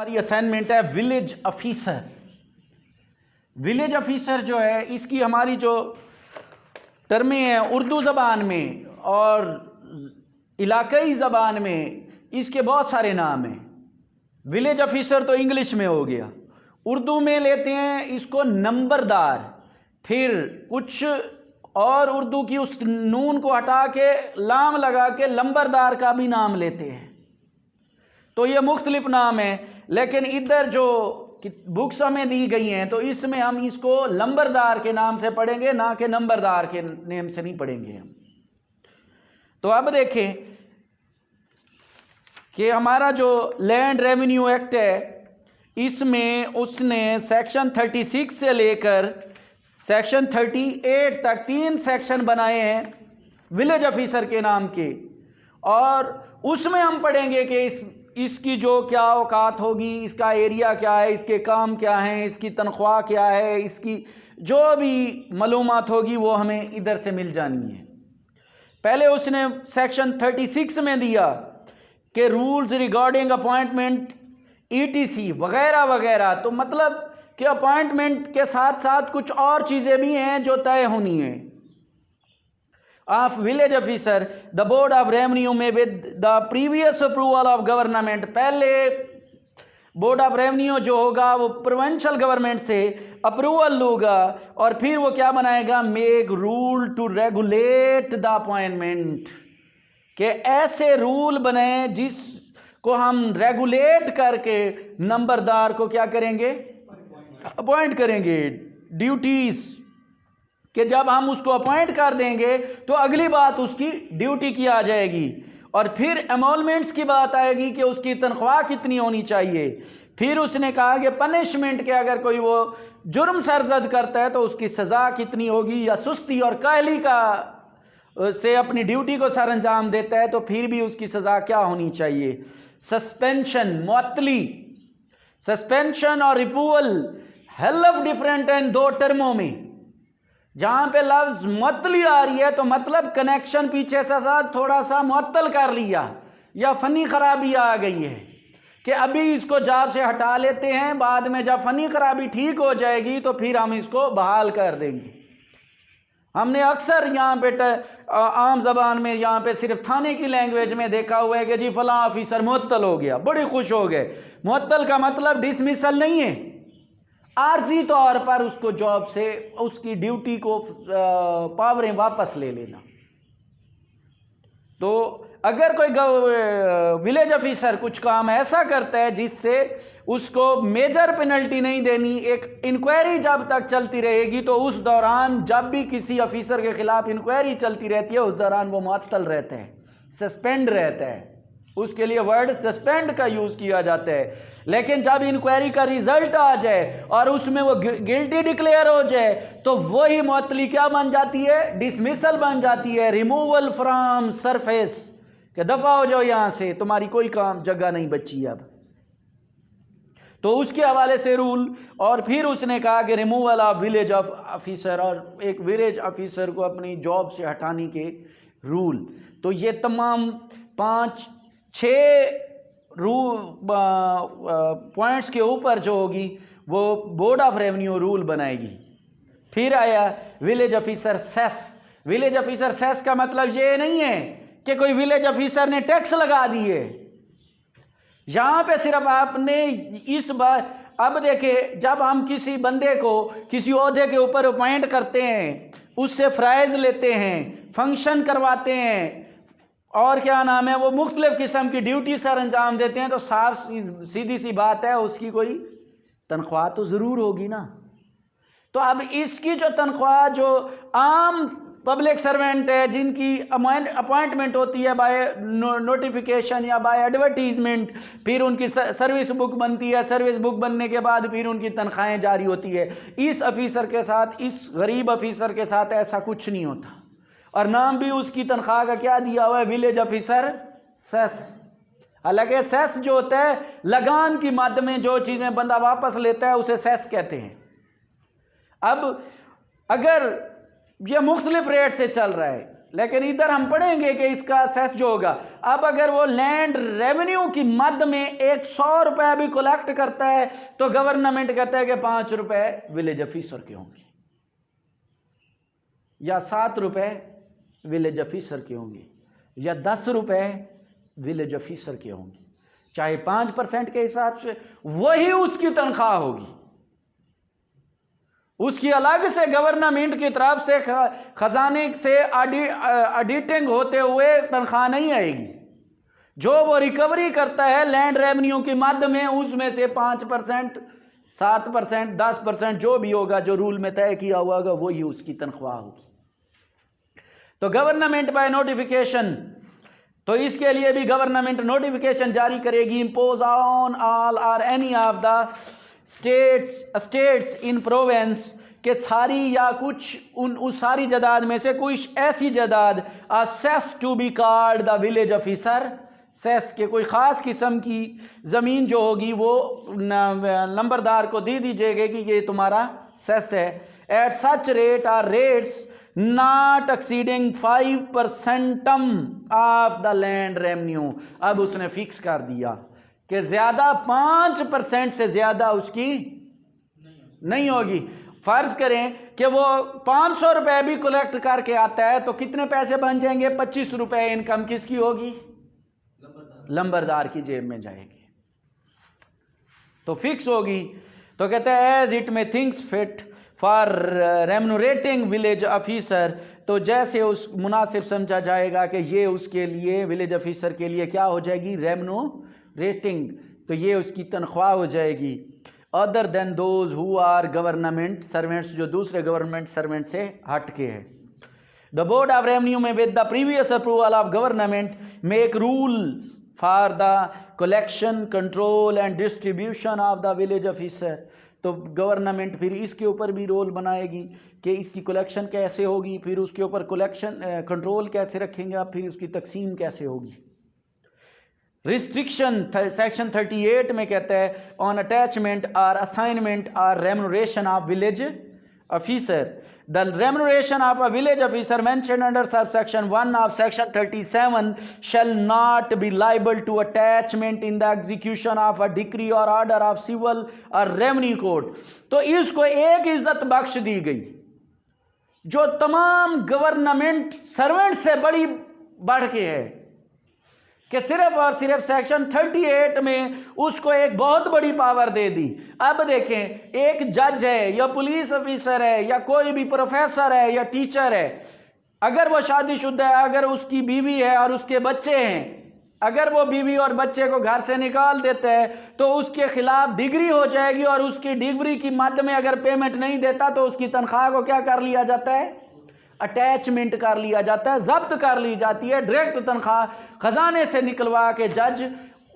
हमारी असाइनमेंट है village officer. Village officer जो है, इसकी हमारी जो टर्में हैं उर्दू ज़बान में और इलाकाई ज़बान में, इसके बहुत सारे नाम हैं। विलेज ऑफिसर तो इंग्लिश में हो गया, उर्दू में लेते हैं इसको नंबरदार, फिर कुछ और उर्दू की उस नून को हटा के लाम लगा के लंबरदार का भी नाम लेते हैं। तो ये मुख्तलिफ नाम है, लेकिन इधर जो बुक्स हमें दी गई हैं तो इसमें हम इसको लंबरदार के नाम से पढ़ेंगे, ना कि नंबरदार के नेम से नहीं पढ़ेंगे हम। तो अब देखें कि हमारा जो लैंड रेवेन्यू एक्ट है, इसमें उसने सेक्शन 36 से लेकर सेक्शन 38 तक 3 सेक्शन बनाए हैं विलेज ऑफिसर के नाम के, और उसमें हम पढ़ेंगे कि इसकी जो क्या औकात होगी, इसका एरिया क्या है, इसके काम क्या हैं, इसकी तनख्वाह क्या है, इसकी जो भी मालूमात होगी वो हमें इधर से मिल जानी है। पहले उसने सेक्शन 36 में दिया कि रूल्स रिगार्डिंग अपॉइंटमेंट ETC वगैरह वगैरह। तो मतलब कि अपॉइंटमेंट के साथ साथ कुछ और चीज़ें भी हैं जो तय होनी है। Of village officer the board of revenue में with the previous approval of government, पहले बोर्ड ऑफ रेवेन्यू जो होगा वो प्रोविंशियल गवर्नमेंट से अप्रूवल होगा, और फिर वो क्या बनाएगा, make rule to regulate the appointment, कि ऐसे रूल बने जिसको हम रेगुलेट करके नंबरदार को क्या करेंगे, अपॉइंट करेंगे। ड्यूटीज कि जब हम उसको अपॉइंट कर देंगे तो अगली बात उसकी ड्यूटी की आ जाएगी, और फिर एमोलमेंट्स की बात आएगी कि उसकी तनख्वाह कितनी होनी चाहिए। फिर उसने कहा कि पनिशमेंट के अगर कोई वो जुर्म सरजद करता है तो उसकी सज़ा कितनी होगी, या सुस्ती और काहली का से अपनी ड्यूटी को सर अंजाम देता है तो फिर भी उसकी सज़ा क्या होनी चाहिए। सस्पेंशन, मुअत्तली, सस्पेंशन और removal hell of different and 2 टर्मों में। जहाँ पे लफ्ज़ मुअत्तली आ रही है तो मतलब कनेक्शन पीछे से साथ थोड़ा सा मुअत्तल कर लिया, या फ़नी खराबी आ गई है कि अभी इसको जॉब से हटा लेते हैं, बाद में जब फ़नी खराबी ठीक हो जाएगी तो फिर हम इसको बहाल कर देंगे। हमने अक्सर यहाँ पे आम ज़बान में यहाँ पे सिर्फ थाने की लैंग्वेज में देखा हुआ है कि जी फ़लाँ ऑफिसर मुअत्तल हो गया, बड़े खुश हो गए। मुअत्तल का मतलब डिसमिसल नहीं है, आर्जी तौर पर उसको जॉब से उसकी ड्यूटी को पावरें वापस ले लेना। तो अगर कोई विलेज ऑफिसर कुछ काम ऐसा करता है जिससे उसको मेजर पेनल्टी नहीं देनी, एक इंक्वायरी जब तक चलती रहेगी तो उस दौरान जब भी किसी ऑफिसर के खिलाफ इंक्वायरी चलती रहती है उस दौरान वो मुअत्तल रहता है, सस्पेंड रहता है। उसके लिए वर्ड सस्पेंड का यूज़ किया जाता है। लेकिन जब इंक्वायरी का रिजल्ट आ जाए और उसमें वो गिल्टी डिक्लेयर हो जाए तो वही मुअत्तली क्या बन जाती है, डिसमिसल बन जाती है, रिमूवल फ्रॉम सरफेस, कि दफ़ा हो जाओ यहाँ से, तुम्हारी कोई काम जगह नहीं बची अब। तो उसके हवाले से रूल, और फिर उसने कहा कि रिमूवल ऑफ विलेज ऑफिसर, और एक विलेज ऑफिसर को अपनी जॉब से हटाने के रूल। तो ये तमाम 5-6 पॉइंट्स के ऊपर जो होगी वो बोर्ड ऑफ रेवेन्यू रूल बनाएगी। फिर आया village officer cess. Village officer cess का मतलब ये नहीं है कि कोई विलेज ऑफिसर ने टैक्स लगा दिए। यहाँ पे सिर्फ आपने इस बार, अब देखिए, जब हम किसी बंदे को किसी ओहदे के ऊपर अपॉइंट करते हैं, उससे फ्राइज लेते हैं, फंक्शन करवाते हैं, और क्या नाम है, वो मुख्तलिफ किस्म की ड्यूटी सर अंजाम देते हैं, तो साफ सीधी सी बात है उसकी कोई तनख्वाह तो ज़रूर होगी ना। तो अब इसकी जो तनख्वाह जो आम पब्लिक सर्वेंट है जिनकी अपॉइंटमेंट होती है बाय नोटिफिकेशन या बाय एडवर्टीजमेंट, फिर उनकी सर्विस बुक बनती है, सर्विस बुक बनने के बाद फिर उनकी तनख्वाहें जारी होती है। इस ऑफिसर के साथ, इस गरीब ऑफिसर के साथ ऐसा कुछ नहीं होता, और नाम भी उसकी तनख्वाह का क्या दिया हुआ है, विलेज ऑफिसर सेस। हालांकि सेस जो होता है लगान की मद में जो चीज़ें बंदा वापस लेता है उसे सेस कहते हैं। अब अगर ये मुख्तलिफ रेट से चल रहा है, लेकिन इधर हम पढ़ेंगे कि इसका सेस जो होगा, अब अगर वो लैंड रेवेन्यू की मद में 100 रुपए भी कलेक्ट करता है तो गवर्नमेंट कहता है कि 5 रुपए विलेज ऑफिसर के होंगे या 7 रुपए विलेज ऑफिसर के होंगे या 10 रुपए विलेज ऑफिसर के होंगे, चाहे 5% के हिसाब से वही उसकी तनख्वाह होगी। उसकी अलग से गवर्नमेंट की तरफ से खजाने से ऑडिटिंग होते हुए तनख्वाह नहीं आएगी। जो वो रिकवरी करता है लैंड रेवेन्यू की मद में, उसमें से 5%, 7%, 10% जो भी होगा, जो रूल में तय किया हुआ होगा, वही उसकी तनख्वाह होगी। तो गवर्नमेंट बाय नोटिफिकेशन, तो इसके लिए भी गवर्नमेंट नोटिफिकेशन जारी करेगी, impose on all or any of the states in province के सारी या कुछ उस सारी जायदाद में से कुछ ऐसी जायदाद cess to be called the village officer, cess के कोई ख़ास किस्म की ज़मीन जो होगी वो नंबरदार को दे दी जाएगी कि ये तुम्हारा सेस है। At such rate or rates not exceeding 5% of the land revenue. अब उसने फिक्स कर दिया कि ज़्यादा 5% से ज़्यादा उसकी नहीं होगी। फ़र्ज़ करें कि वो 500 रुपये भी कलेक्ट करके आता है तो कितने पैसे बन जाएंगे? 25 रुपये इनकम किसकी होगी? लंबरदार की जेब में जाएगी, तो फिक्स होगी। तो कहते हैं as it may things fit for remunerating village officer, तो जैसे उस मुनासिब समझा जाएगा कि ये उसके लिए विलेज ऑफिसर के लिए क्या हो जाएगी? रेटिंग, तो ये उसकी तनख्वाह हो जाएगी। Other than those who are government servants, जो दूसरे गवर्नमेंट सर्वेंट से हट के है। द बोर्ड ऑफ रेवेन्यू में with the previous approval of government make rules for the collection, control and distribution of the village officer. तो government फिर इसके ऊपर भी रोल बनाएगी कि इसकी कलेक्शन कैसे होगी, फिर उसके ऊपर कलेक्शन कंट्रोल कैसे रखेंगे, फिर उसकी तकसीम कैसे होगी। रिस्ट्रिक्शन सेक्शन 38 में कहता है ऑन अटैचमेंट और असाइनमेंट और remuneration of village officer. The remuneration of a village officer mentioned under subsection 1 of section 37 shall not be liable to attachment in the execution of a decree or order of civil or revenue court। तो इसको एक इज्जत बख्श दी गई जो तमाम government servant से बड़ी बढ़ के है कि सिर्फ और सिर्फ सेक्शन 38 में उसको एक बहुत बड़ी पावर दे दी। अब देखें, एक जज है या पुलिस ऑफिसर है या कोई भी प्रोफेसर है या टीचर है, अगर वो शादीशुदा है, अगर उसकी बीवी है और उसके बच्चे हैं, अगर वो बीवी और बच्चे को घर से निकाल देता है तो उसके खिलाफ डिग्री हो जाएगी और उसकी डिग्री की मद में अगर पेमेंट नहीं देता तो उसकी तनख्वाह को क्या कर लिया जाता है? अटैचमेंट कर लिया जाता है, जब्त कर ली जाती है। डायरेक्ट तनख्वाह खजाने से निकलवा के जज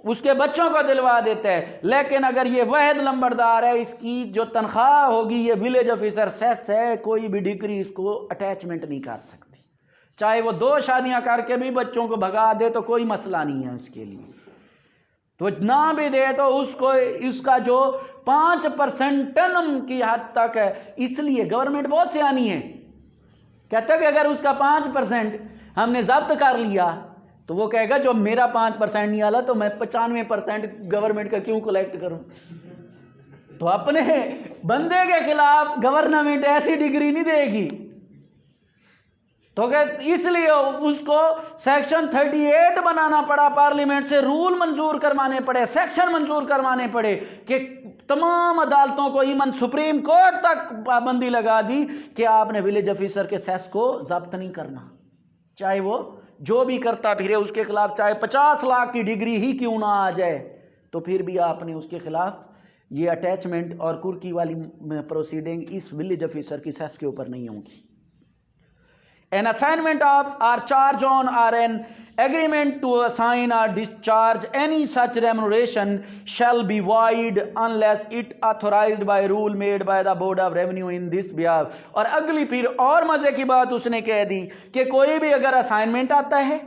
उसके बच्चों को दिलवा देता है। लेकिन अगर ये वहद लंबरदार है, इसकी जो तनख्वाह होगी ये विलेज ऑफिसर सेस है, कोई भी डिग्री इसको अटैचमेंट नहीं कर सकती। चाहे वो 2 शादियां करके भी बच्चों को भगा दे तो कोई मसला नहीं है उसके लिए, तो ना भी दे तो उसको इसका जो 5% की हद तक है। इसलिए गवर्नमेंट बहुत सियानी है, कहता है कि अगर उसका 5% हमने जब्त कर लिया तो वो कहेगा जो मेरा 5% नहीं आला तो मैं 95% गवर्नमेंट का क्यों कलेक्ट करूं। तो अपने बंदे के खिलाफ गवर्नमेंट ऐसी डिग्री नहीं देगी। तो इसलिए उसको सेक्शन 38 बनाना पड़ा, पार्लियामेंट से रूल मंजूर करवाने पड़े, सेक्शन मंजूर करवाने पड़े कि तमाम अदालतों को, इवन सुप्रीम कोर्ट तक पाबंदी लगा दी कि आपने विलेज ऑफिसर के सेस को जब्त नहीं करना, चाहे वो जो भी करता फिरे उसके खिलाफ चाहे 50 लाख की डिग्री ही क्यों ना आ जाए, तो फिर भी आपने उसके खिलाफ ये अटैचमेंट और कुर्की वाली प्रोसीडिंग इस विलेज ऑफिसर की सेस के ऊपर नहीं होगी। An assignment of or charge on or an agreement to assign or discharge any such remuneration shall be void unless it authorized by rule made by the Board of Revenue in this behalf। और अगली फिर और मजे की बात उसने कह दी कि कोई भी अगर असाइनमेंट आता है,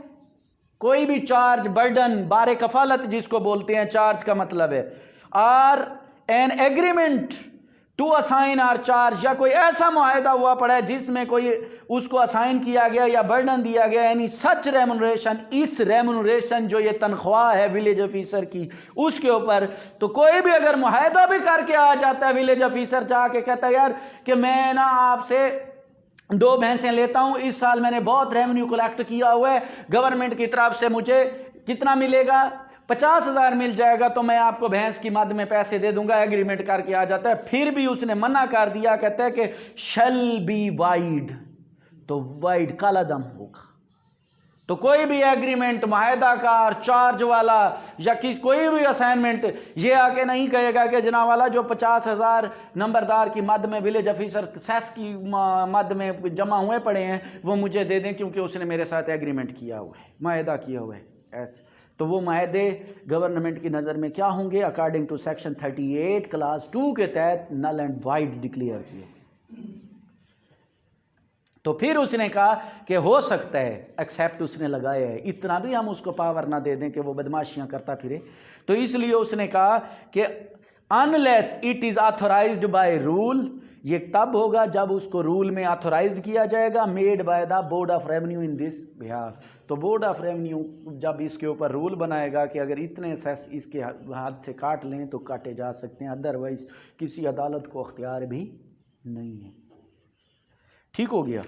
कोई भी चार्ज, बर्डन, बारे कफालत जिसको बोलते हैं, चार्ज का मतलब है, और an agreement to assign or charge, या कोई ऐसा मुआहदा हुआ पड़ा है जिसमें कोई उसको असाइन किया गया या बर्डन दिया गया, यानी सच रेमुनरेशन, इस रेमुनरेशन जो ये तनख्वाह है विलेज ऑफिसर की उसके ऊपर। तो कोई भी अगर मुआहदा भी करके आ जाता है, विलेज ऑफिसर जाके कहता है यार कि मैं ना आपसे 2 भैंसें लेता हूं, इस साल मैंने बहुत रेवेन्यू कलेक्ट किया हुआ है, गवर्नमेंट की तरफ से मुझे कितना मिलेगा, 50,000 मिल जाएगा, तो मैं आपको भैंस की मद में पैसे दे दूंगा, एग्रीमेंट करके आ जाता है। फिर भी उसने मना कर दिया, कहता है कि शैल बी वाइड, तो वाइड काला दम होगा। तो कोई भी एग्रीमेंट मुआहदाकार चार्ज वाला या कोई भी असाइनमेंट ये आके नहीं कहेगा कि जनाब वाला जो 50,000 नंबरदार की मद में विलेज ऑफिसर सेस की मद में जमा हुए पड़े हैं वो मुझे दे दें क्योंकि उसने मेरे साथ एग्रीमेंट किया हुआ है, मुआहदा किया हुआ है ऐसे। तो वो माहदे गवर्नमेंट की नज़र में क्या होंगे, अकॉर्डिंग टू सेक्शन 38 क्लास 2 के तहत नल एंड वाइड डिक्लेयर किए। तो फिर उसने कहा कि हो सकता है, एक्सेप्ट उसने लगाया है, इतना भी हम उसको पावर ना दे दें कि वो बदमाशियां करता फिरे। तो इसलिए उसने कहा कि unless it is authorized by rule, ये तब होगा जब उसको रूल में ऑथोराइज्ड किया जाएगा, made by the board of revenue in this behalf. तो बोर्ड ऑफ रेवेन्यू जब इसके ऊपर रूल बनाएगा कि अगर इतने सेस इसके हाथ से काट लें तो काटे जा सकते हैं, अदरवाइज किसी अदालत को अख्तियार भी नहीं है। ठीक हो गया।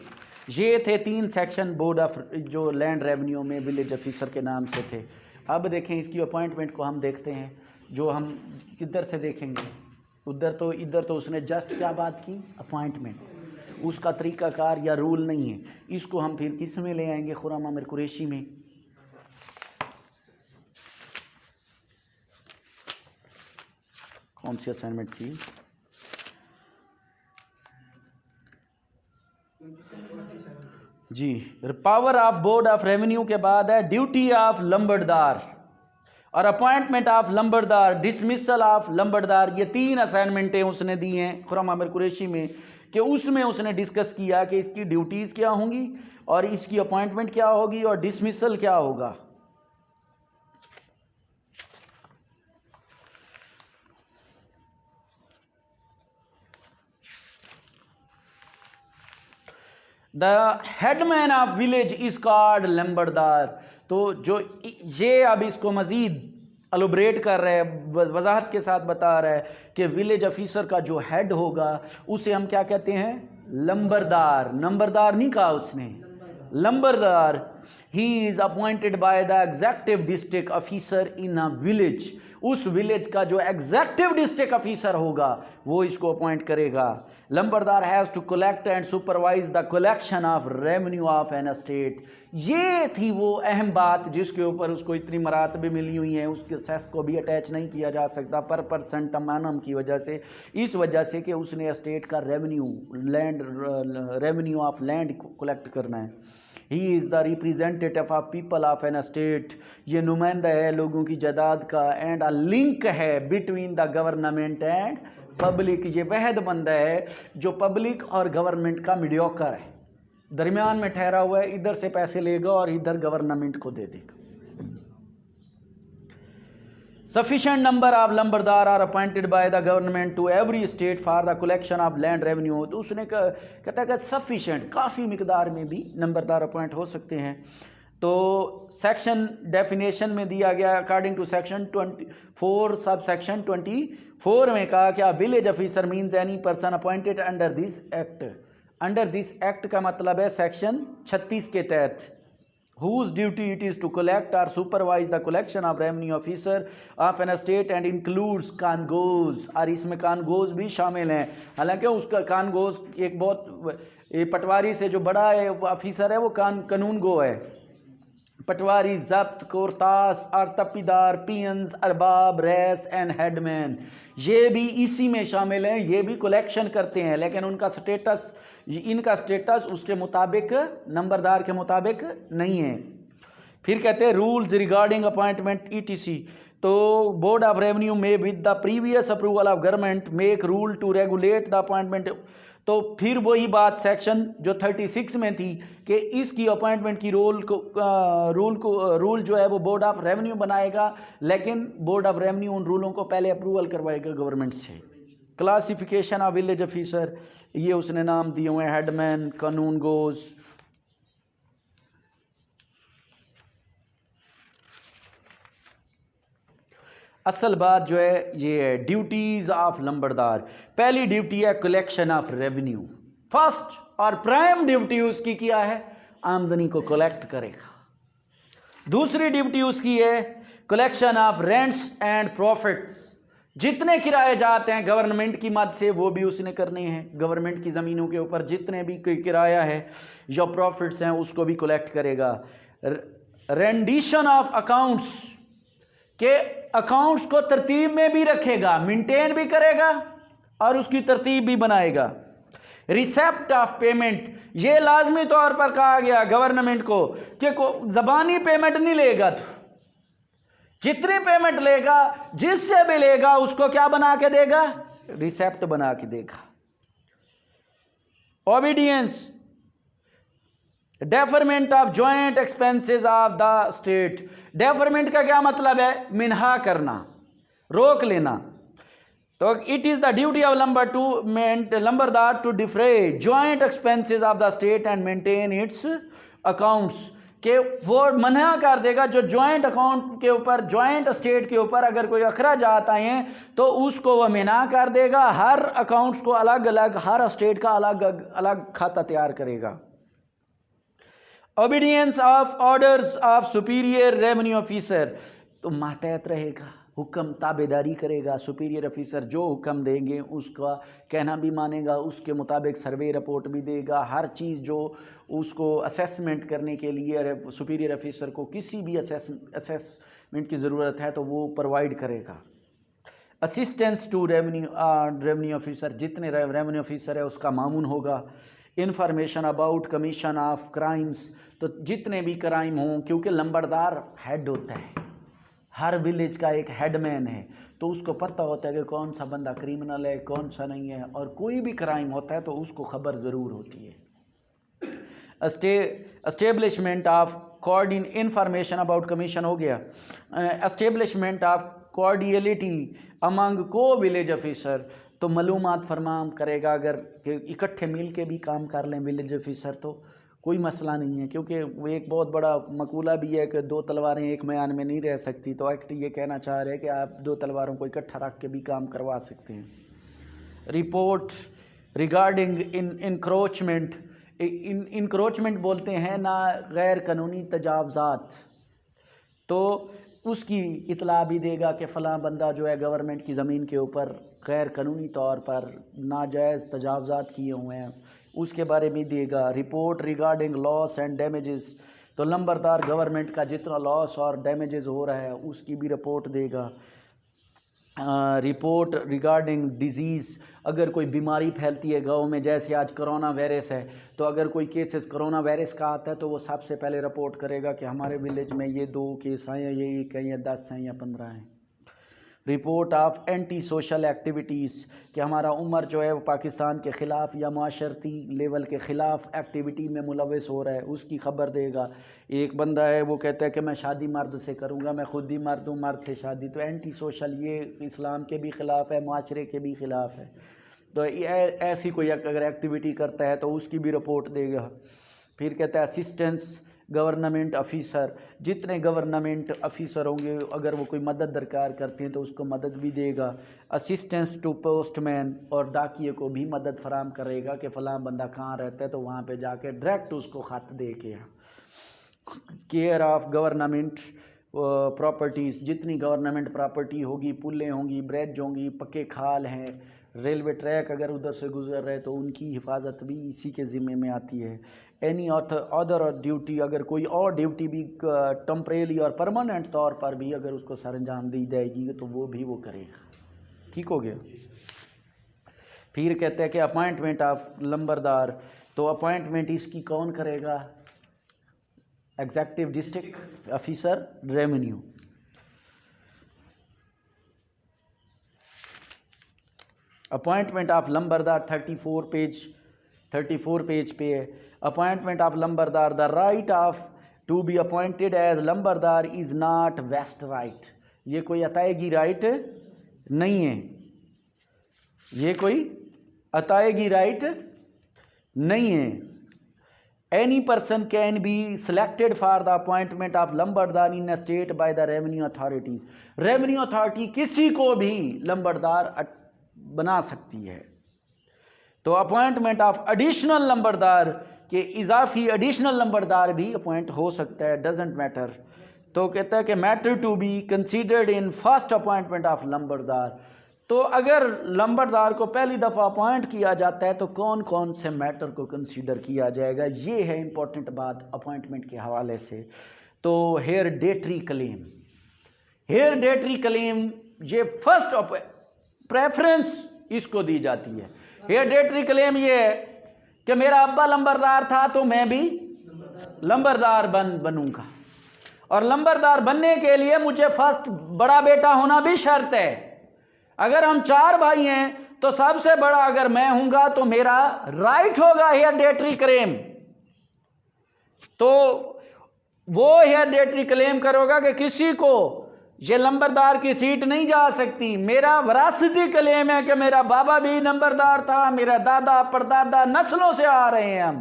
ये थे 3 सेक्शन बोर्ड ऑफ जो लैंड रेवेन्यू में विलेज ऑफिसर के नाम से थे। अब देखें इसकी अपॉइंटमेंट को हम देखते हैं, जो हम किधर से देखेंगे, उधर तो इधर तो उसने जस्ट क्या बात की, अपॉइंटमेंट, उसका तरीकाकार या रूल नहीं है। इसको हम फिर किस में ले आएंगे, खुर्रम आमिर कुरैशी में। कौन सी असाइनमेंट थी, जी, power of board of revenue के बाद है ड्यूटी ऑफ लंबरदार और appointment of lambardar, dismissal of lambardar. ये 3 असाइनमेंटें उसने दी हैं खुर्रम आमिर कुरैशी में, कि उसमें उसने डिस्कस किया कि इसकी ड्यूटीज़ क्या होंगी और इसकी अपॉइंटमेंट क्या होगी और डिसमिसल क्या होगा। The headman of village is called lambardar. तो जो ये अब इसको मज़ीद एलोब्रेट कर रहे हैं, वजाहत के साथ बता रहा है कि विलेज ऑफिसर का जो हेड होगा उसे हम क्या कहते हैं, लंबरदार। नंबरदार नहीं कहा उसने, lambardar. He is appointed by the executive district officer in a village. उस विलेज का जो एग्जेक्टिव डिस्ट्रिक्ट ऑफिसर होगा वो इसको अपॉइंट करेगा। Lambardar has to collect and supervise the collection of revenue of an state. ये थी वो अहम बात जिसके ऊपर उसको इतनी मरातबे मिली हुई हैं, उसके सेस को भी अटैच नहीं किया जा सकता पर परसेंट अमानम की वजह से, इस वजह से कि उसने स्टेट का रेवेन्यू ऑफ लैंड कलेक्ट करना है। He is the representative of people of an state, ये नुमाइंदा है लोगों की जायदाद का। एंड अ लिंक है between the government and public, ये वहद बंदा है जो पब्लिक और गवर्नमेंट का मीडियोकर है, दरमियान में ठहरा हुआ है, इधर से पैसे लेगा और इधर गवर्नमेंट को दे देगा। Sufficient number of lambardar are appointed by the government to every state for the collection of land revenue. तो उसने कहता है कि सफिशेंट, काफ़ी मिकदार में भी नंबरदार अपॉइंट हो सकते हैं। तो सेक्शन डेफिनेशन में दिया गया according to section 24 sub section 24 में कहा कि village officer means any person appointed under this act. Under this act का मतलब है सेक्शन 36 के तहत। whose duty it is to collect or supervise the collection of revenue officer of an state and includes कानगोज, और इसमें कानगोज भी शामिल हैं। हालांकि उसका कानगोज एक बहुत पटवारी से जो बड़ा है ऑफिसर है वो कानून गो है। पटवारी, जब्त, कोरतास और तपीदार, पियंस, अरबाब, रैस एंड हेडमैन, ये भी इसी में शामिल हैं। ये भी कलेक्शन करते हैं लेकिन उनका स्टेटस, इनका स्टेटस उसके मुताबिक, नंबरदार के मुताबिक नहीं है। फिर कहते हैं रूल्स रिगार्डिंग अपॉइंटमेंट ETC। तो बोर्ड ऑफ रेवेन्यू में with the previous approval of government make rule to regulate the appointment. तो फिर वही बात सेक्शन जो 36 में थी कि इसकी अपॉइंटमेंट की रूल जो है वो बोर्ड ऑफ रेवेन्यू बनाएगा, लेकिन बोर्ड ऑफ रेवेन्यू उन रूलों को पहले अप्रूवल करवाएगा गवर्नमेंट से। क्लासिफिकेशन ऑफ विलेज ऑफिसर, ये उसने नाम दिए हुए हैं, हेडमैन, कानून गोज। असल बात जो है ये है ड्यूटीज ऑफ लंबरदार। पहली ड्यूटी है कलेक्शन ऑफ रेवेन्यू, फर्स्ट और प्राइम ड्यूटी उसकी क्या है, आमदनी को कलेक्ट करेगा। दूसरी ड्यूटी उसकी है collection of rents and profits, जितने किराए जाते हैं गवर्नमेंट की मद से वो भी उसने करने हैं। गवर्नमेंट की ज़मीनों के ऊपर जितने भी किराया है या प्रॉफिट्स हैं उसको भी कलेक्ट करेगा। रेंडिशन ऑफ अकाउंट्स, के अकाउंट्स को तरतीब में भी रखेगा, मेंटेन भी करेगा और उसकी तरतीब भी बनाएगा। रिसेप्ट ऑफ पेमेंट, ये लाजमी तौर पर कहा गया गवर्नमेंट को कि ज़बानी पेमेंट नहीं लेगा, तो जितनी पेमेंट लेगा जिससे भी लेगा उसको क्या बना के देगा, रिसेप्ट बना के देगा। Obedience, deferment of joint expenses of the state. Deferment का क्या मतलब है, मिन्हा करना, रोक लेना। तो it is the duty of lambardar to defray joint expenses of the state and maintain its accounts, के वो मना कर देगा जो जॉइंट अकाउंट के ऊपर, जॉइंट स्टेट के ऊपर अगर कोई अखराजात आए हैं तो उसको वह मना कर देगा। हर अकाउंट्स को अलग अलग, हर स्टेट का अलग अलग खाता तैयार करेगा। Obedience of orders of superior revenue officer, तो मातहत रहेगा, हुक्म ताबेदारी करेगा। सुपीरियर ऑफिसर जो हुक्म देंगे उसका कहना भी मानेगा, उसके मुताबिक सर्वे रिपोर्ट भी देगा। हर चीज़ जो उसको असेसमेंट करने के लिए सुपीरियर ऑफिसर को किसी भी असेसमेंट की ज़रूरत है तो वो प्रोवाइड करेगा। असिस्टेंस टू रेवेन्यू ऑफिसर, जितने रेवेन्यू ऑफिसर है उसका मामून होगा। Information about commission of crimes, तो जितने भी क्राइम हों, क्योंकि लंबरदार हेड होता है, हर विलेज का एक हेडमैन है, तो उसको पता होता है कि कौन सा बंदा क्रिमिनल है, कौन सा नहीं है, और कोई भी क्राइम होता है तो उसको खबर ज़रूर होती है। Establishment of coordinate information about commission हो गया। एस्टेब्लिशमेंट ऑफ कोऑर्डियलिटी अमंग को विलेज ऑफिसर, तो मालूमात फरमाम करेगा। अगर इकट्ठे मिल के भी काम कर लें विलेज ऑफिसर तो कोई मसला नहीं है, क्योंकि वो एक बहुत बड़ा मकूला भी है कि दो तलवारें एक म्यान में नहीं रह सकती। तो एक्ट ये कहना चाह रहे हैं कि आप दो तलवारों को इकट्ठा रख के भी काम करवा सकते हैं। रिपोर्ट रिगार्डिंग इंक्रोचमेंट, इंक्रोचमेंट बोलते हैं ना गैर कानूनी तजावज़ात, तो उसकी इतला भी देगा कि फ़लाँ बंदा जो है गवर्नमेंट की ज़मीन के ऊपर गैर कानूनी तौर पर नाजायज़ तजावज़ात किए हुए हैं, उसके बारे में देगा। Report regarding loss and damages, तो लंबरदार गवर्नमेंट का जितना लॉस और डैमेजेस हो रहा है उसकी भी रिपोर्ट देगा। रिपोर्ट रिगार्डिंग डिज़ीज़, अगर कोई बीमारी फैलती है गांव में, जैसे आज कोरोना वायरस है, तो अगर कोई केसेस कोरोना वायरस का आता है तो वो सबसे पहले रिपोर्ट करेगा कि हमारे विलेज में ये 2 केस आए हैं, ये 1 है या 10 हैं या 15 हैं। Report of anti social activities, कि हमारा उमर जो है वो पाकिस्तान के ख़िलाफ़ या माशरती लेवल के ख़िलाफ़ एक्टिविटी में मुलविस हो रहा है, उसकी खबर देगा। एक बंदा है वो कहता है कि मैं शादी मर्द से करूँगा, मैं खुद ही मर्द हूँ, मर्द से शादी, तो एंटी सोशल, ये इस्लाम के भी ख़िलाफ़ है, माशरे के भी ख़िलाफ़ है। तो ऐसी कोई अगर एक्टिविटी करता है तो उसकी भी रिपोर्ट देगा। फिर कहता है असिस्टेंस गवर्नमेंट ऑफिसर, जितने गवर्नमेंट ऑफिसर होंगे अगर वो कोई मदद दरकार करते हैं तो उसको मदद भी देगा। असिस्टेंस टू पोस्टमैन, और डाकिए को भी मदद फराम करेगा कि फ़लाँ बंदा कहाँ रहता है तो वहाँ पे जाके डायरेक्ट उसको ख़त दे के। केयर ऑफ गवर्नमेंट प्रॉपर्टीज़, जितनी गवर्नमेंट प्रॉपर्टी होगी, पुलें होंगी, ब्रिज होंगी, पक्के खाल हैं, रेलवे ट्रैक अगर उधर से गुजर रहे तो उनकी हिफाजत भी इसी के ज़िम्मे में आती है। एनी अदर ड्यूटी, अगर कोई और ड्यूटी भी टेम्परेरी और परमानेंट तौर पर भी अगर उसको सरंजाम दी जाएगी तो वो भी वो करेगा। ठीक हो गया। फिर कहते हैं कि अपॉइंटमेंट ऑफ लंबरदार, तो अपॉइंटमेंट इसकी कौन करेगा, executive district officer revenue. Appointment of lambardar 34 page पे है। Appointment of lambardar, the right of to be appointed as lambardar is not vest right, ये कोई अताएगी राइट नहीं है। ये कोई अताएगी राइट नहीं है। Any person can be selected for the appointment of lambardar in a state by the revenue authorities. Revenue authority किसी को भी लंबरदार बना सकती है। तो अपॉइंटमेंट ऑफ एडिशनल लंबरदार के इजाफी एडिशनल लंबरदार भी अपॉइंट हो सकता है, डजेंट मैटर। तो कहता है कि matter to be considered in first appointment of lambardar. तो अगर लंबरदार को पहली दफ़ा अपॉइंट किया जाता है तो कौन कौन से मैटर को कंसीडर किया जाएगा, ये है इंपॉर्टेंट बात अपॉइंटमेंट के हवाले से। तो हेरिडेटरी क्लेम, हेरिडेटरी क्लेम ये फर्स्ट प्रेफरेंस इसको दी जाती है। हेरिडेटरी क्लेम ये है कि मेरा अब्बा लंबरदार था तो मैं भी लंबरदार बनूंगा, और लंबरदार बनने के लिए मुझे फर्स्ट बड़ा बेटा होना भी शर्त है। अगर हम 4 भाई हैं तो सबसे बड़ा अगर मैं हूंगा तो मेरा राइट होगा हेरिडेटरी क्लेम। तो वो हेरिडेटरी क्लेम करोगा कि किसी को ये लंबरदार की सीट नहीं जा सकती। मेरा वरासती क्लेम है कि मेरा बाबा भी नंबरदार था, मेरा दादा परदादा नस्लों से आ रहे हैं हम,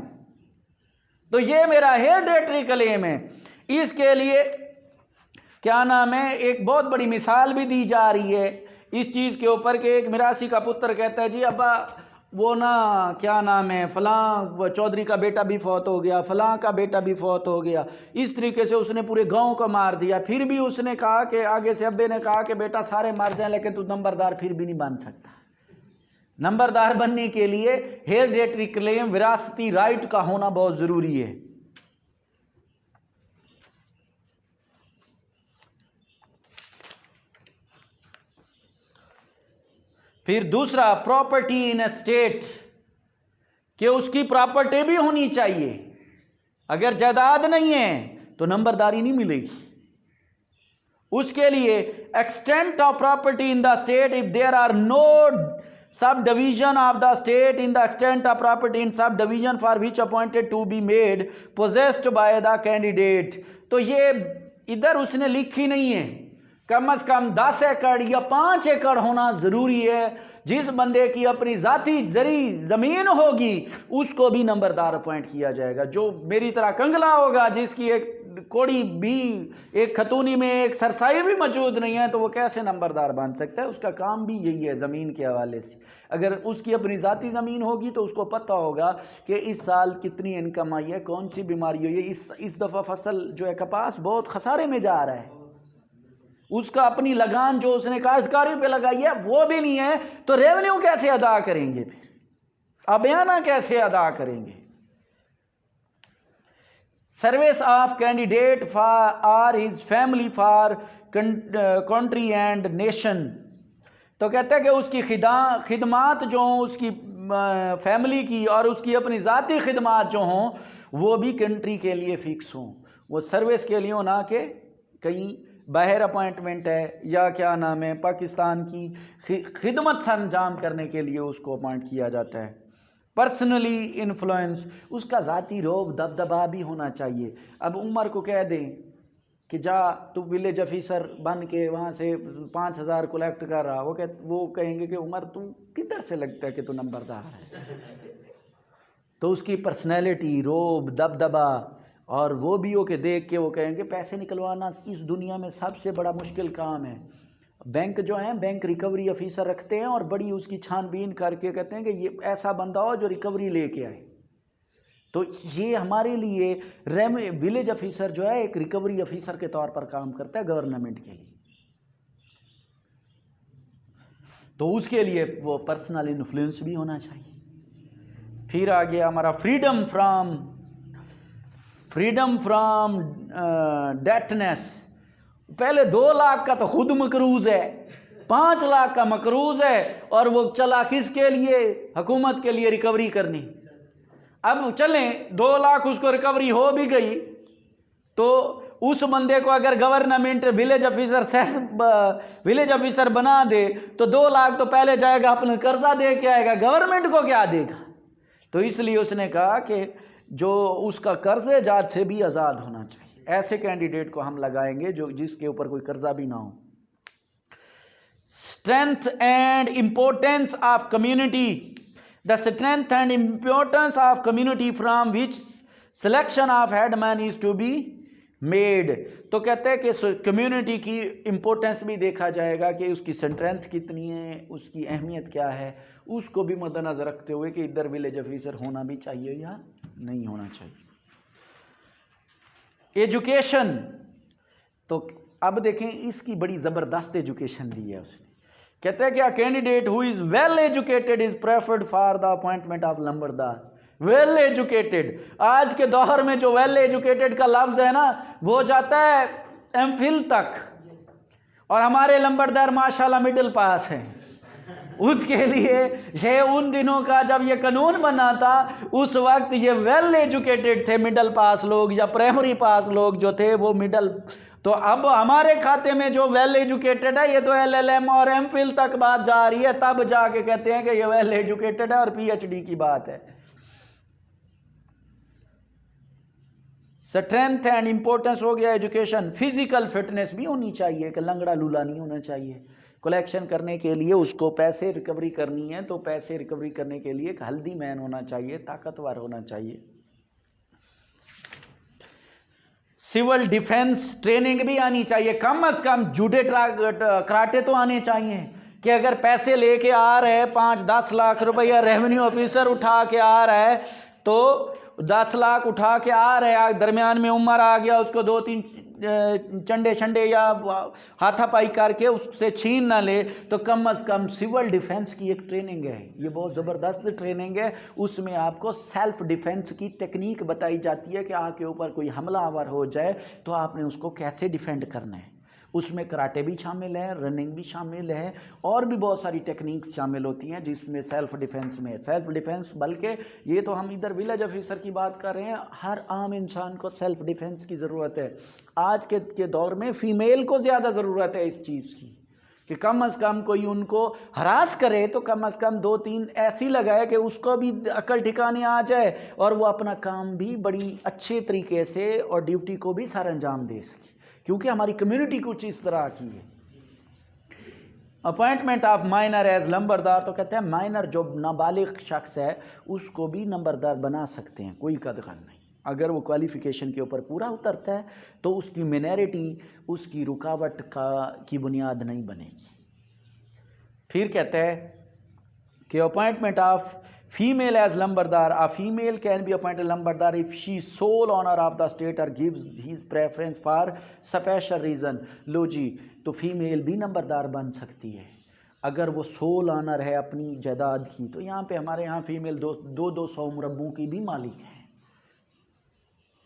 तो ये मेरा हेरिडेटरी क्लेम है। इसके लिए क्या नाम है, एक बहुत बड़ी मिसाल भी दी जा रही है इस चीज़ के ऊपर कि एक मिरासी का पुत्र कहता है जी अब्बा वो ना क्या नाम है फलां चौधरी का बेटा भी फौत हो गया, फलां का बेटा भी फौत हो गया। इस तरीके से उसने पूरे गांव को मार दिया। फिर भी उसने कहा कि आगे से अब्बे ने कहा कि बेटा सारे मार जाएं लेकिन तू नंबरदार फिर भी नहीं बन सकता। नंबरदार बनने के लिए हेरिडेटरी क्लेम विरासती राइट का होना बहुत ज़रूरी है। फिर दूसरा प्रॉपर्टी इन स्टेट, कि उसकी प्रॉपर्टी भी होनी चाहिए। अगर जायदाद नहीं है तो नंबरदारी नहीं मिलेगी। उसके लिए extent of property in the state if there are no sub division of the state in the extent of property in sub division for which appointed to be made possessed by the candidate. तो ये इधर उसने लिखी नहीं है, कम से कम 10 एकड़ या 5 एकड़ होना ज़रूरी है। जिस बंदे की अपनी ज़ाती ज़मीन होगी उसको भी नंबरदार अपॉइंट किया जाएगा। जो मेरी तरह कंगला होगा, जिसकी एक कोड़ी भी, एक खतूनी में एक सरसाई भी मौजूद नहीं है, तो वो कैसे नंबरदार बन सकता है? उसका काम भी यही है ज़मीन के हवाले से। अगर उसकी अपनी ज़ाती ज़मीन होगी तो उसको पता होगा कि इस साल कितनी इनकम आई है, कौन सी बीमारी हुई है, इस दफ़ा फसल जो है कपास बहुत खसारे में जा रहा है, उसका अपनी लगान जो उसने काश्तकारी पे लगाई है वो भी नहीं है, तो रेवेन्यू कैसे अदा करेंगे, फिर अबयाना कैसे अदा करेंगे? Service of candidate for or his family for country and nation. तो कहते हैं कि उसकी खिदमात जो हों उसकी फैमिली की और उसकी अपनी ज़ाती खिदमात जो हों वो भी कंट्री के लिए फ़िक्स हों। वो सर्विस के लिए हो, ना कि कहीं बाहर अपॉइंटमेंट है या क्या नाम है पाकिस्तान की खिदमत से अंजाम करने के लिए उसको अपॉइंट किया जाता है। पर्सनली इन्फ्लुएंस, उसका ज़ाती रोब दबदबा भी होना चाहिए। अब उमर को कह दें कि जा तू विलेज ऑफिसर बन के वहाँ से 5,000 कलेक्ट कर रहा, वो कहेंगे कि उमर तू किधर से लगता है कि तू नंबरदार है? तो उसकी पर्सनैलिटी, रोब, दबदबा, और वो भी हो के देख के वो कहेंगे पैसे निकलवाना इस दुनिया में सबसे बड़ा मुश्किल काम है। बैंक जो है बैंक रिकवरी ऑफिसर रखते हैं और बड़ी उसकी छानबीन करके कहते हैं कि ये ऐसा बंदा हो जो रिकवरी लेके आए। तो ये हमारे लिए विलेज ऑफिसर जो है एक रिकवरी ऑफिसर के तौर पर काम करता है गवर्नमेंट के लिए। तो उसके लिए वो पर्सनल इन्फ्लुएंस भी होना चाहिए। फिर आ गया हमारा फ्रीडम फ्रॉम डेटनेस। पहले 2 लाख का तो खुद मकरूज है, 5 लाख का मकरूज है, और वो चला किसके लिए? हुकूमत के लिए रिकवरी करनी। अब चलें 2 लाख उसको रिकवरी हो भी गई तो उस बंदे को अगर गवर्नमेंट विलेज ऑफिसर बना दे तो 2 लाख तो पहले जाएगा अपना कर्जा दे के आएगा, गवर्नमेंट को क्या देगा? तो इसलिए उसने कहा कि जो उसका कर्जे जात से भी आज़ाद होना चाहिए। ऐसे कैंडिडेट को हम लगाएंगे जो जिसके ऊपर कोई कर्जा भी ना हो। strength and importance of community, the strength and importance of community from which selection of headman is to be made। तो कहते हैं कि कम्युनिटी की इम्पोर्टेंस भी देखा जाएगा कि उसकी स्ट्रेंथ कितनी है, उसकी अहमियत क्या है, उसको भी मद्देनजर रखते हुए कि इधर विलेज ऑफिसर होना भी चाहिए या नहीं होना चाहिए। एजुकेशन, तो अब देखें इसकी बड़ी ज़बरदस्त एजुकेशन दी है उसने। कहते हैं कि a candidate who is well educated is preferred for the appointment of lambardar. Well educated, आज के दौर में जो वेल एजुकेटेड का लफ्ज़ है ना वो जाता है एमफिल तक, और हमारे लंबरदार माशाल्लाह मिडिल पास हैं। उसके लिए ये उन दिनों का जब ये कानून बना था उस वक्त ये वेल एजुकेटेड थे, मिडिल पास लोग या प्राइमरी पास लोग जो थे वो मिडिल। तो अब हमारे खाते में जो वेल एजुकेटेड है ये तो LLM और एमफिल तक बात जा रही है, तब जाके कहते हैं कि ये वेल एजुकेटेड है और PhD की बात है। स्ट्रेंथ एंड इंपॉर्टेंस हो गया एजुकेशन। फिजिकल फिटनेस भी होनी चाहिए कि लंगड़ा लूला नहीं होना चाहिए। कलेक्शन करने के लिए उसको पैसे रिकवरी करनी है तो पैसे रिकवरी करने के लिए एक हेल्दी मैन होना चाहिए, ताकतवर होना चाहिए। सिविल डिफेंस ट्रेनिंग भी आनी चाहिए, कम से कम जूडे कराटे तो आने चाहिए कि अगर पैसे लेके आ रहे हैं 5-10 लाख रुपया रेवेन्यू ऑफिसर उठा के आ रहा है तो 10 लाख उठा के आ रहे हैं, दरमियान में उम्र आ गया, उसको 2-3 चंडे शंडे या हाथापाई करके उससे छीन ना ले, तो कम से कम सिविल डिफेंस की एक ट्रेनिंग है, ये बहुत ज़बरदस्त ट्रेनिंग है। उसमें आपको सेल्फ डिफेंस की टेक्निक बताई जाती है कि आपके ऊपर कोई हमलावर हो जाए तो आपने उसको कैसे डिफेंड करना है। उसमें कराटे भी शामिल है, रनिंग भी शामिल है, और भी बहुत सारी टेक्निक्स शामिल होती हैं जिसमें सेल्फ डिफेंस बल्कि ये तो हम इधर विलेज ऑफिसर की बात कर रहे हैं, हर आम इंसान को सेल्फ डिफेंस की ज़रूरत है। आज के दौर में फ़ीमेल को ज़्यादा ज़रूरत है इस चीज़ की कि कम से कम कोई उनको हरास करे तो कम से कम 2-3 ऐसी लगाए कि उसको भी अकल ठिकाने आ जाए और वो अपना काम भी बड़ी अच्छे तरीके से और ड्यूटी को भी सर अंजाम दे सके, क्योंकि हमारी कम्युनिटी कुछ इस तरह की है। अपॉइंटमेंट ऑफ माइनर एज लंबरदार, तो कहते हैं माइनर जो नाबालिग शख्स है उसको भी नंबरदार बना सकते हैं, कोई कदगन नहीं। अगर वो क्वालिफ़िकेशन के ऊपर पूरा उतरता है तो उसकी मिनॉरिटी उसकी रुकावट की बुनियाद नहीं बनेगी। फिर कहते हैं कि appointment of female as lambardar, a female can be appointed lambardar if she sole honor of the state or gives his preference for special reason। लो जी, तो फीमेल भी नंबरदार बन सकती है अगर वो सोल ऑनर है अपनी जायदाद की। तो यहाँ पे हमारे यहाँ फीमेल 200 मुरब्बों की भी मालिक है,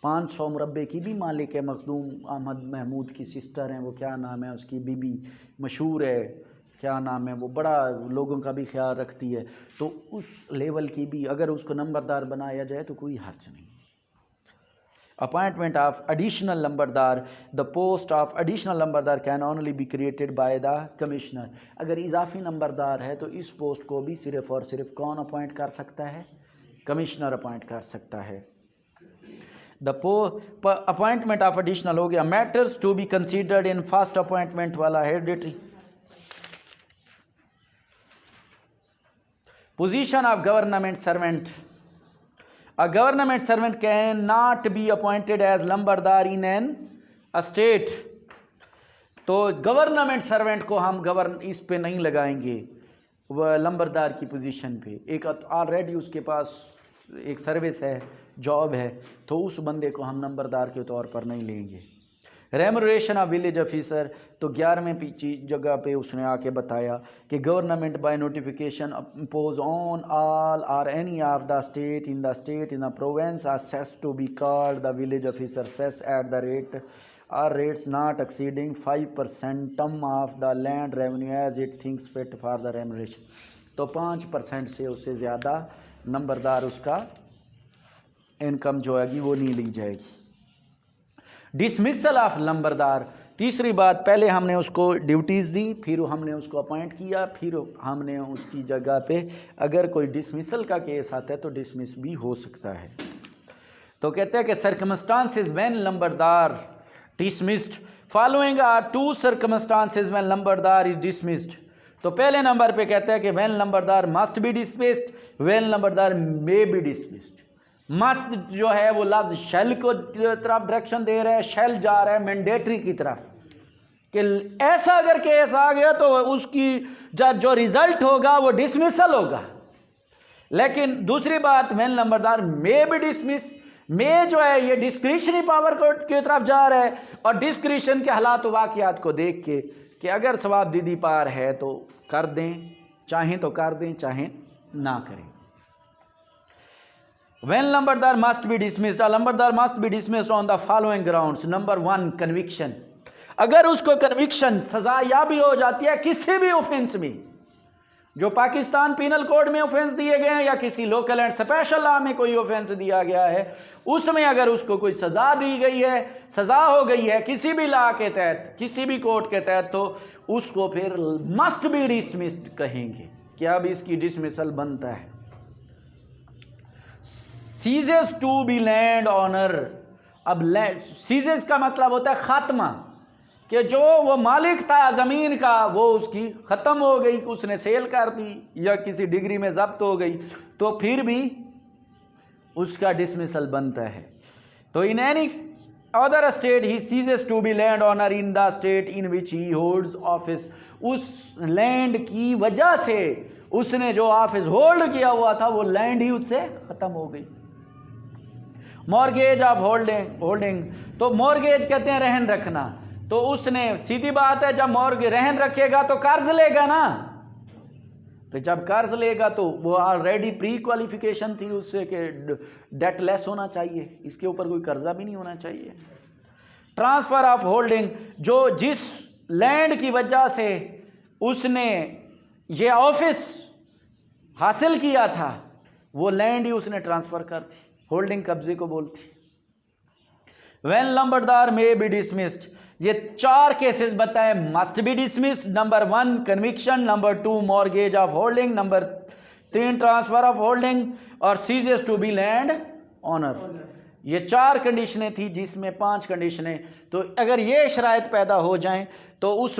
500 मुरब्बे की भी मालिक है। मखदूम अहमद महमूद की सिस्टर हैं, वो क्या नाम है उसकी, बीबी मशहूर है, क्या नाम है वो, बड़ा लोगों का भी ख्याल रखती है। तो उस लेवल की भी अगर उसको नंबरदार बनाया जाए तो कोई हर्ज नहीं। Appointment of additional lambardar, the post of additional lambardar can only be created by the commissioner. अगर इजाफी नंबरदार है तो इस पोस्ट को भी सिर्फ और सिर्फ कौन अपॉइंट कर सकता है? कमिश्नर अपॉइंट कर सकता है। द अपॉइंटमेंट ऑफ एडिशनल हो गया। Matters to be considered in first appointment वाला hereditary. Position of government servant, a government servant cannot be appointed as लंबरदार in an estate। तो गवर्नमेंट सर्वेंट को हम इस पे नहीं लगाएंगे, वह लंबरदार की पोजीशन पे। एक ऑलरेडी उसके पास एक सर्विस है, जॉब है, तो उस बंदे को हम नंबरदार के तौर पर नहीं लेंगे। रेमुनरेशन ऑफ विलेज ऑफिसर, तो 11वें पीछे जगह पे उसने आके बताया कि government by notification impose on all or any of the state in the province are cess to be called the village officer cess at the rate or rates not exceeding 5% of the land revenue as it thinks fit for the remuneration. तो 5% से उससे ज़्यादा नंबरदार उसका income जो है वो नहीं ली जाएगी। डिसमिसल ऑफ लंबरदार, तीसरी बात, पहले हमने उसको ड्यूटीज़ दी, फिर हमने उसको अपॉइंट किया, फिर हमने उसकी जगह पे अगर कोई डिसमिसल का केस आता है तो डिसमिस भी हो सकता है। तो कहते हैं कि circumstances when lambardar dismissed, following are 2 circumstances when lambardar is dismissed. तो पहले नंबर पे कहते हैं कि when numberdar must be dismissed, when numberdar may be dismissed. Must जो है वो लफ्ज शेल को तरफ डायरेक्शन दे रहा है, शेल जा रहा है मैंडेटरी की तरफ कि ऐसा अगर केस आ गया तो उसकी जो रिजल्ट होगा वो डिसमिसल होगा। लेकिन दूसरी बात, when numberdar may B dismiss, मे जो है ये डिस्क्रिशनरी पावर कोर्ट की तरफ जा रहा है और डिस्क्रिशन के हालात वाक़ियात को देख के कि अगर सवाब दीदी पार है तो कर दें, चाहें तो कर दें, चाहें ना करें। When लंबरदार must be dismissed, a लंबरदार must be dismissed on the following grounds. Number 1, conviction। अगर उसको कन्विक्शन सजा या भी हो जाती है किसी भी ऑफेंस में, जो पाकिस्तान पीनल कोड में ऑफेंस दिए गए हैं या किसी लोकल एंड स्पेशल लॉ में कोई ऑफेंस दिया गया है, उसमें अगर उसको कोई सजा दी गई है, सजा हो गई है किसी भी लॉ के तहत, किसी भी कोर्ट के तहत, तो उसको फिर मस्ट बी डिसमिस्ड कहेंगे कि अब इसकी डिसमिसल बनता है। Ceases to be land owner. अब सीजेस का मतलब होता है खात्मा, कि जो वो मालिक था ज़मीन का वो उसकी ख़त्म हो गई, उसने सेल कर दी या किसी डिग्री में ज़ब्त हो गई, तो फिर भी उसका डिसमिसल बनता है। तो in any other state he ceases to be land owner in the state in which he holds office. उस लैंड की वजह से उसने जो ऑफिस होल्ड किया हुआ था वो लैंड ही उससे ख़त्म हो गई। मॉर्गेज ऑफ होल्डिंग, तो मॉर्गेज कहते हैं रहन रखना, तो उसने सीधी बात है जब मॉर्गेज रहन रखेगा तो कर्ज लेगा ना, तो जब कर्ज लेगा तो वो ऑलरेडी प्री क्वालिफिकेशन थी उससे कि डेट लेस होना चाहिए, इसके ऊपर कोई कर्जा भी नहीं होना चाहिए। ट्रांसफ़र ऑफ होल्डिंग, जो जिस लैंड की वजह से उसने ये ऑफिस हासिल किया था वो लैंड ही उसने ट्रांसफ़र कर दी, होल्डिंग कब्जे को बोलती। When lambardar may be dismissed, ये 4 केसेस बताए, must be dismissed, number 1 conviction, number 2 mortgage of holding, number 3 transfer of holding or ceases to be land owner. ये 4 कंडीशनें थी जिसमें 5 कंडीशनें, तो अगर ये शराइत पैदा हो जाएं तो उस